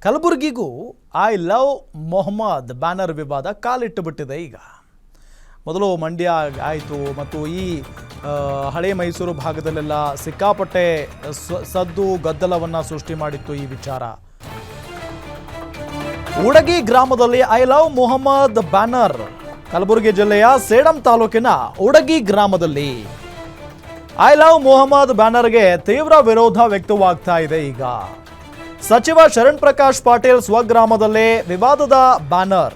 ಕಲಬುರಗಿಗೂ I love Mohammed banner ವಿವಾದ ಕಾಲಿಟ್ಟು ಬಿಟ್ಟಿದೆ. ಈಗ ಮೊದಲು ಮಂಡ್ಯ ಆಯಿತು ಮತ್ತು ಈ ಹಳೆ ಮೈಸೂರು ಭಾಗದಲ್ಲೆಲ್ಲ ಸಿಕ್ಕಾಪಟ್ಟೆ ಸದ್ದು ಗದ್ದಲವನ್ನು ಸೃಷ್ಟಿ ಮಾಡಿತ್ತು ಈ ವಿಚಾರ. ಉಡಗಿ ಗ್ರಾಮದಲ್ಲಿ I love Mohammed banner, Kalaburagi ಜಿಲ್ಲೆಯ ಸೇಡಂ ತಾಲೂಕಿನ ಉಡಗಿ ಗ್ರಾಮದಲ್ಲಿ ಐ ಲವ್ ಮೊಹಮ್ಮದ್ ಬ್ಯಾನರ್ಗೆ ತೀವ್ರ ವಿರೋಧ ವ್ಯಕ್ತವಾಗ್ತಾ ಇದೆ. ಈಗ ಸಚಿವ ಶರಣ್ ಪ್ರಕಾಶ್ ಪಾಟೀಲ್ ಸ್ವಗ್ರಾಮದಲ್ಲೇ ವಿವಾದದ ಬ್ಯಾನರ್,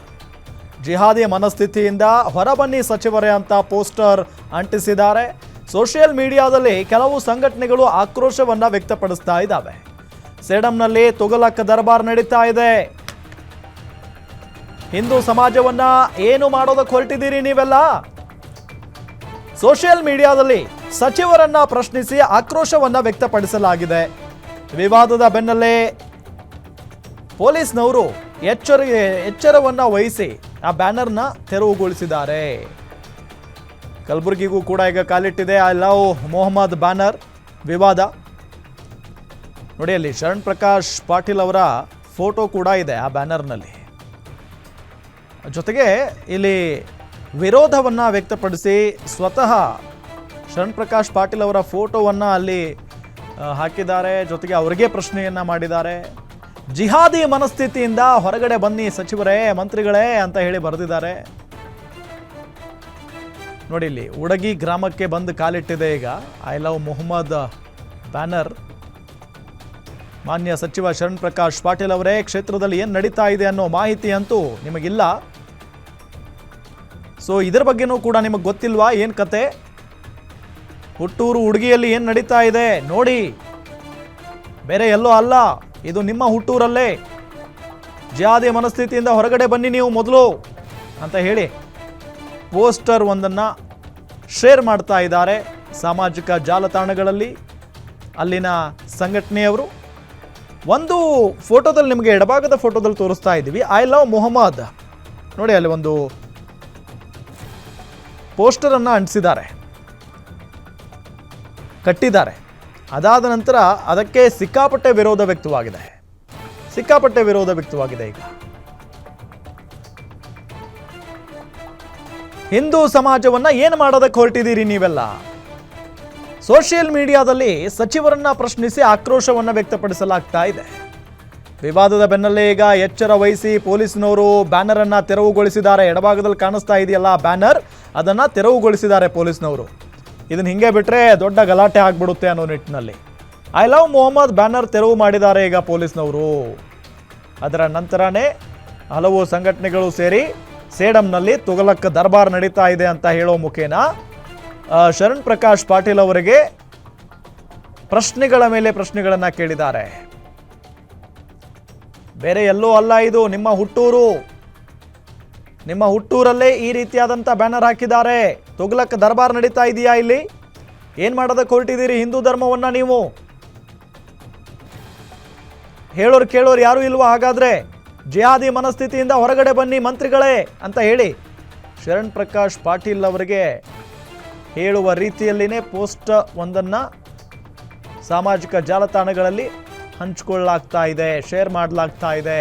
ಜಿಹಾದಿ ಮನಸ್ಥಿತಿಯಿಂದ ಹೊರಬನ್ನಿ ಸಚಿವರೇ ಅಂತ ಪೋಸ್ಟರ್ ಅಂಟಿಸಿದ್ದಾರೆ. ಸೋಷಿಯಲ್ ಮೀಡಿಯಾದಲ್ಲಿ ಕೆಲವು ಸಂಘಟನೆಗಳು ಆಕ್ರೋಶವನ್ನ ವ್ಯಕ್ತಪಡಿಸ್ತಾ ಇದ್ದಾವೆ. ಸೇಡಂನಲ್ಲಿ ತುಘಲಕ್ ದರ್ಬಾರ್ ನಡೀತಾ ಇದೆ. ಹಿಂದೂ ಸಮಾಜವನ್ನ ಏನು ಮಾಡೋದಕ್ಕೆ ಹೊರಟಿದ್ದೀರಿ ನೀವೆಲ್ಲ? ಸೋಷಿಯಲ್ ಮೀಡಿಯಾದಲ್ಲಿ ಸಚಿವರನ್ನ ಪ್ರಶ್ನಿಸಿ ಆಕ್ರೋಶವನ್ನ ವ್ಯಕ್ತಪಡಿಸಲಾಗಿದೆ. ವಿವಾದದ ಬೆನ್ನಲ್ಲೇ ಪೊಲೀಸ್ನವರು ಎಚ್ಚರವನ್ನ ವಹಿಸಿ ಆ ಬ್ಯಾನರ್ನ ತೆರವುಗೊಳಿಸಿದ್ದಾರೆ. ಕಲಬುರಗಿಗೂ ಕೂಡ ಈಗ ಕಾಲಿಟ್ಟಿದೆ ಐ ಲವ್ ಮೊಹಮ್ಮದ್ ಬ್ಯಾನರ್ ವಿವಾದ. ನೋಡಿ, ಅಲ್ಲಿ ಶರಣ್ ಪ್ರಕಾಶ್ ಪಾಟೀಲ್ ಅವರ ಫೋಟೋ ಕೂಡ ಇದೆ ಆ ಬ್ಯಾನರ್ನಲ್ಲಿ. ಜೊತೆಗೆ ಇಲ್ಲಿ ವಿರೋಧವನ್ನ ವ್ಯಕ್ತಪಡಿಸಿ ಸ್ವತಃ ಶರಣ್ ಪ್ರಕಾಶ್ ಪಾಟೀಲ್ ಅವರ ಫೋಟೋವನ್ನ ಅಲ್ಲಿ ಹಾಕಿದ್ದಾರೆ. ಜೊತೆಗೆ ಅವರಿಗೆ ಪ್ರಶ್ನೆಯನ್ನ ಮಾಡಿದ್ದಾರೆ. ಜಿಹಾದಿ ಮನಸ್ಥಿತಿಯಿಂದ ಹೊರಗಡೆ ಬನ್ನಿ ಸಚಿವರೇ, ಮಂತ್ರಿಗಳೇ ಅಂತ ಹೇಳಿ ಬರೆದಿದ್ದಾರೆ. ನೋಡಿ, ಇಲ್ಲಿ ಉಡಗಿ ಗ್ರಾಮಕ್ಕೆ ಬಂದು ಕಾಲಿಟ್ಟಿದೆ ಈಗ ಐ ಲವ್ ಮೊಹಮ್ಮದ್ ಬ್ಯಾನರ್. ಮಾನ್ಯ ಸಚಿವ ಶರಣ್ ಪ್ರಕಾಶ್ ಪಾಟೀಲ್ ಅವರೇ, ಕ್ಷೇತ್ರದಲ್ಲಿ ಏನು ನಡೀತಾ ಇದೆ ಅನ್ನೋ ಮಾಹಿತಿ ಅಂತೂ ನಿಮಗಿಲ್ಲ. ಸೊ ಇದರ ಬಗ್ಗೆನೂ ಕೂಡ ನಿಮಗೆ ಗೊತ್ತಿಲ್ವಾ? ಏನು ಕತೆ? ಹುಟ್ಟೂರು ಹುಡುಗಿಯಲ್ಲಿ ಏನು ನಡೀತಾ ಇದೆ ನೋಡಿ, ಬೇರೆ ಎಲ್ಲೋ ಅಲ್ಲ, ಇದು ನಿಮ್ಮ ಹುಟ್ಟೂರಲ್ಲೇ. ಜಿಹಾದಿ ಮನಸ್ಥಿತಿಯಿಂದ ಹೊರಗಡೆ ಬನ್ನಿ ನೀವು ಮೊದಲು ಅಂತ ಹೇಳಿ ಪೋಸ್ಟರ್ ಒಂದನ್ನು ಶೇರ್ ಮಾಡ್ತಾ ಇದ್ದಾರೆ ಸಾಮಾಜಿಕ ಜಾಲತಾಣಗಳಲ್ಲಿ ಅಲ್ಲಿನ ಸಂಘಟನೆಯವರು. ಒಂದು ಫೋಟೋದಲ್ಲಿ, ನಿಮಗೆ ಎಡಭಾಗದ ಫೋಟೋದಲ್ಲಿ ತೋರಿಸ್ತಾ ಇದ್ದೀವಿ ಐ ಲವ್ ಮೊಹಮ್ಮದ್. ನೋಡಿ, ಅಲ್ಲಿ ಒಂದು ಪೋಸ್ಟರನ್ನು ಅಂಟಿಸಿದ್ದಾರೆ, ಕಟ್ಟಿದ್ದಾರೆ. ಅದಾದ ನಂತರ ಅದಕ್ಕೆ ಸಿಕ್ಕಾಪಟ್ಟೆ ವಿರೋಧ ವ್ಯಕ್ತವಾಗಿದೆ. ಈಗ ಹಿಂದೂ ಸಮಾಜವನ್ನ ಏನು ಮಾಡೋದಕ್ಕೆ ಹೊರಟಿದ್ದೀರಿ ನೀವೆಲ್ಲ? ಸೋಷಿಯಲ್ ಮೀಡಿಯಾದಲ್ಲಿ ಸಚಿವರನ್ನ ಪ್ರಶ್ನಿಸಿ ಆಕ್ರೋಶವನ್ನ ವ್ಯಕ್ತಪಡಿಸಲಾಗ್ತಾ ಇದೆ. ವಿವಾದದ ಬೆನ್ನಲ್ಲೇ ಈಗ ಎಚ್ಚರ ವಹಿಸಿ ಪೊಲೀಸ್ನವರು ಬ್ಯಾನರ್ ಅನ್ನ ತೆರವುಗೊಳಿಸಿದ್ದಾರೆ. ಎಡಭಾಗದಲ್ಲಿ ಕಾಣಿಸ್ತಾ ಇದೆಯಲ್ಲ ಬ್ಯಾನರ್, ಅದನ್ನ ತೆರವುಗೊಳಿಸಿದ್ದಾರೆ ಪೊಲೀಸ್ನವರು. ಇದನ್ನ ಹಿಂಗೆ ಬಿಟ್ಟರೆ ದೊಡ್ಡ ಗಲಾಟೆ ಆಗ್ಬಿಡುತ್ತೆ ಅನ್ನೋ ನಿಟ್ಟಿನಲ್ಲಿ ಐ ಲವ್ ಮೊಹಮ್ಮದ್ ಬ್ಯಾನರ್ ತೆರವು ಮಾಡಿದ್ದಾರೆ ಈಗ ಪೊಲೀಸ್ನವರು. ಅದರ ನಂತರನೇ ಹಲವು ಸಂಘಟನೆಗಳು ಸೇರಿ ಸೇಡಂನಲ್ಲಿ ತುಘಲಕ್ ದರ್ಬಾರ್ ನಡೀತಾ ಇದೆ ಅಂತ ಹೇಳೋ ಮುಖೇನ ಶರಣ್ ಪ್ರಕಾಶ್ ಪಾಟೀಲ್ ಅವರಿಗೆ ಪ್ರಶ್ನೆಗಳ ಮೇಲೆ ಪ್ರಶ್ನೆಗಳನ್ನು ಕೇಳಿದ್ದಾರೆ. ಬೇರೆ ಎಲ್ಲೋ ಅಲ್ಲ, ಇದು ನಿಮ್ಮ ಹುಟ್ಟೂರು. ನಿಮ್ಮ ಹುಟ್ಟೂರಲ್ಲೇ ಈ ರೀತಿಯಾದಂಥ ಬ್ಯಾನರ್ ಹಾಕಿದ್ದಾರೆ. ತುಘಲಕ್ ದರ್ಬಾರ್ ನಡೀತಾ ಇದೆಯಾ ಇಲ್ಲಿ? ಏನು ಮಾಡೋದಕ್ಕೆ ಹೊರಟಿದ್ದೀರಿ ಹಿಂದೂ ಧರ್ಮವನ್ನ ನೀವು? ಹೇಳೋರು ಕೇಳೋರು ಯಾರೂ ಇಲ್ವಾ ಹಾಗಾದ್ರೆ? ಜಿಹಾದಿ ಮನಸ್ಥಿತಿಯಿಂದ ಹೊರಗಡೆ ಬನ್ನಿ ಮಂತ್ರಿಗಳೇ ಅಂತ ಹೇಳಿ ಶರಣ್ ಪ್ರಕಾಶ್ ಪಾಟೀಲ್ ಅವರಿಗೆ ಹೇಳುವ ರೀತಿಯಲ್ಲಿನೇ ಪೋಸ್ಟ್ ಒಂದನ್ನು ಸಾಮಾಜಿಕ ಜಾಲತಾಣಗಳಲ್ಲಿ ಹಂಚಿಕೊಳ್ಳಲಾಗ್ತಾ ಇದೆ, ಶೇರ್ ಮಾಡಲಾಗ್ತಾ ಇದೆ.